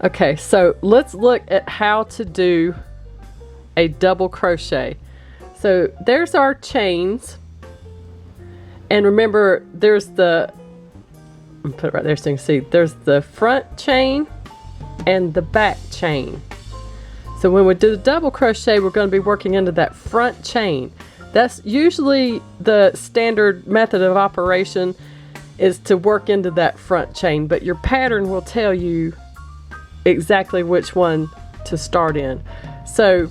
Okay, so let's look at how to do a double crochet. So there's our chains, and remember there's the, I'll put it right there so you can see, there's the front chain and the back chain. So when we do the double crochet, we're going to be working into that front chain. That's usually the standard method of operation, is to work into that front chain, but your pattern will tell you exactly which one to start in. So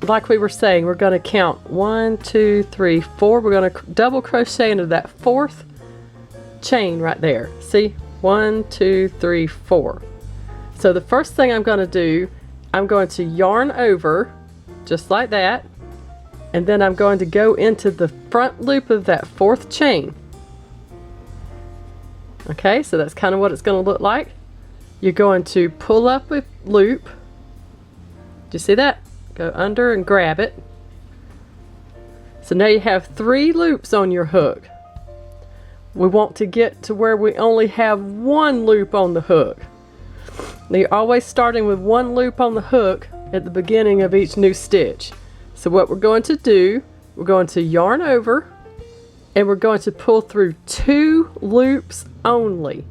like we were saying, we're going to count 1, 2, 3, 4. We're going to double crochet into that fourth chain right there. See? 1, 2, 3, 4. So the first thing I'm going to do, I'm going to yarn over just like that, and then I'm going to go into the front loop of that fourth chain. Okay, so that's kind of what it's going to look like. You're going to pull up a loop. Do you see that? Go under and grab it. So now you have 3 loops on your hook. We want to get to where we only have 1 loop on the hook. Now you're always starting with 1 loop on the hook at the beginning of each new stitch. So what we're going to do, we're going to yarn over, and we're going to pull through 2 loops only.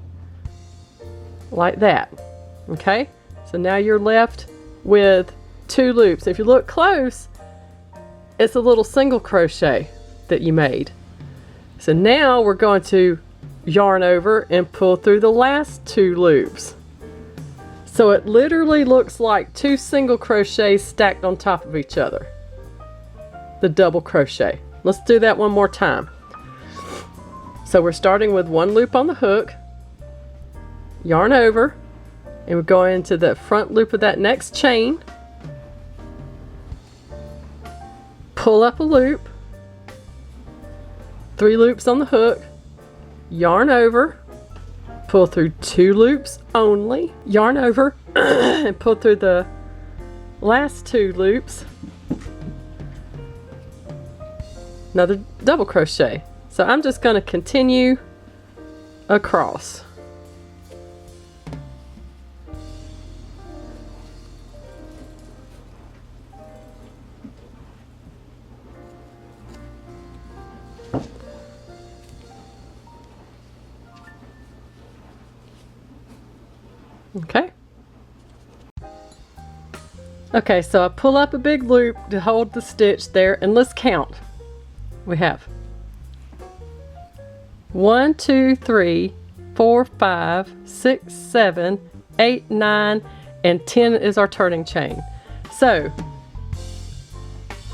Like that. Okay? So now you're left with 2 loops. If you look close, it's a little single crochet that you made. So now we're going to yarn over and pull through the last 2 loops. So it literally looks like 2 single crochets stacked on top of each other. The double crochet. Let's do that one more time. So we're starting with 1 loop on the hook, yarn over, and we're going into the front loop of that next chain, pull up a loop, 3 loops on the hook, yarn over, pull through 2 loops only, yarn over, and pull through the last 2 loops, another double crochet. So I'm just going to continue across. Okay. Okay, so I pull up a big loop to hold the stitch there, and let's count. We have 1, 2, 3, 4, 5, 6, 7, 8, 9, and 10 is our turning chain. So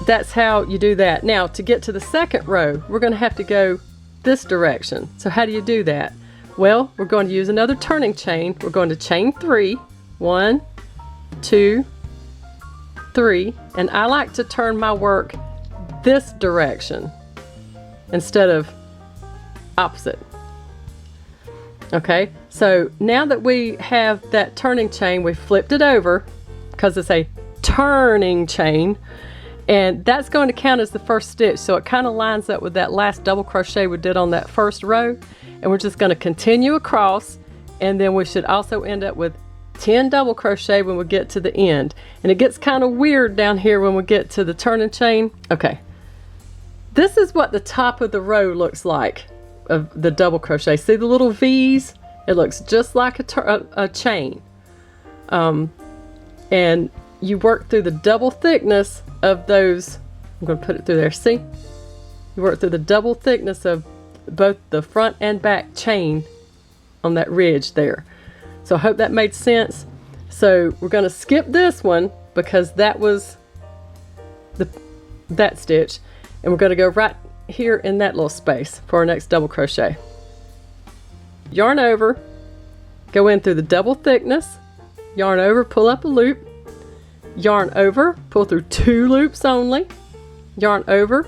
that's how you do that. Now to get to the second row, we're going to have to go this direction. So how do you do that? Well, we're going to use another turning chain. We're going to chain 3. 1, 2, 3. And I like to turn my work this direction instead of opposite. Okay, so now that we have that turning chain, we flipped it over because it's a turning chain, and that's going to count as the first stitch. So it kind of lines up with that last double crochet we did on that first row, and we're just going to continue across, and then we should also end up with 10 double crochet when we get to the end. And it gets kind of weird down here when we get to the turning chain. Okay, this is what the top of the row looks like of the double crochet. See the little V's? It looks just like a chain. And you work through the double thickness of those. I'm going to put it through there. See? You work through the double thickness of both the front and back chain on that ridge there. So I hope that made sense. So we're going to skip this one because that was that stitch, and we're going to go right here in that little space for our next double crochet. Yarn over, go in through the double thickness, yarn over, pull up a loop, yarn over, pull through 2 loops only, yarn over,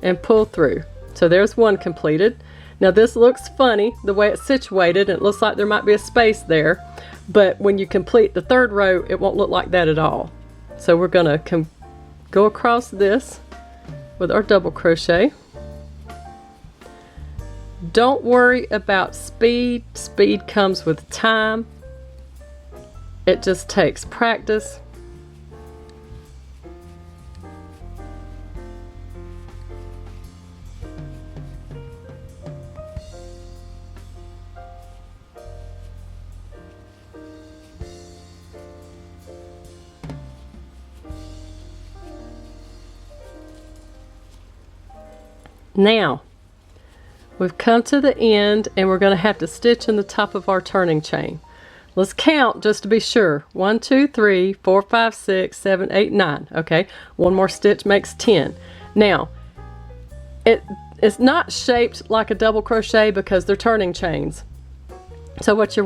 and pull through. So there's one completed. Now this looks funny the way it's situated, and it looks like there might be a space there, but when you complete the 3rd row, it won't look like that at all. So we're going to go across this with our double crochet. Don't worry about speed. Speed comes with time. It just takes practice. Now, we've come to the end and we're going to have to stitch in the top of our turning chain. Let's count just to be sure. 1, 2, 3, 4, 5, 6, 7, 8, 9. Okay, one more stitch makes 10. Now, it's not shaped like a double crochet because they're turning chains. So what you're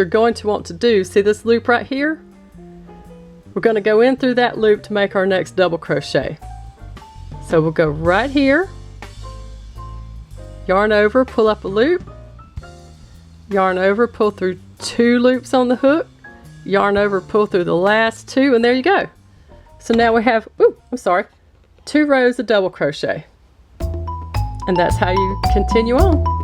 going to want to do, see this loop right here? We're going to go in through that loop to make our next double crochet. So we'll go right here, yarn over, pull up a loop, yarn over, pull through 2 loops on the hook, yarn over, pull through the last 2, and there you go. So now we have, 2 rows of double crochet. And that's how you continue on.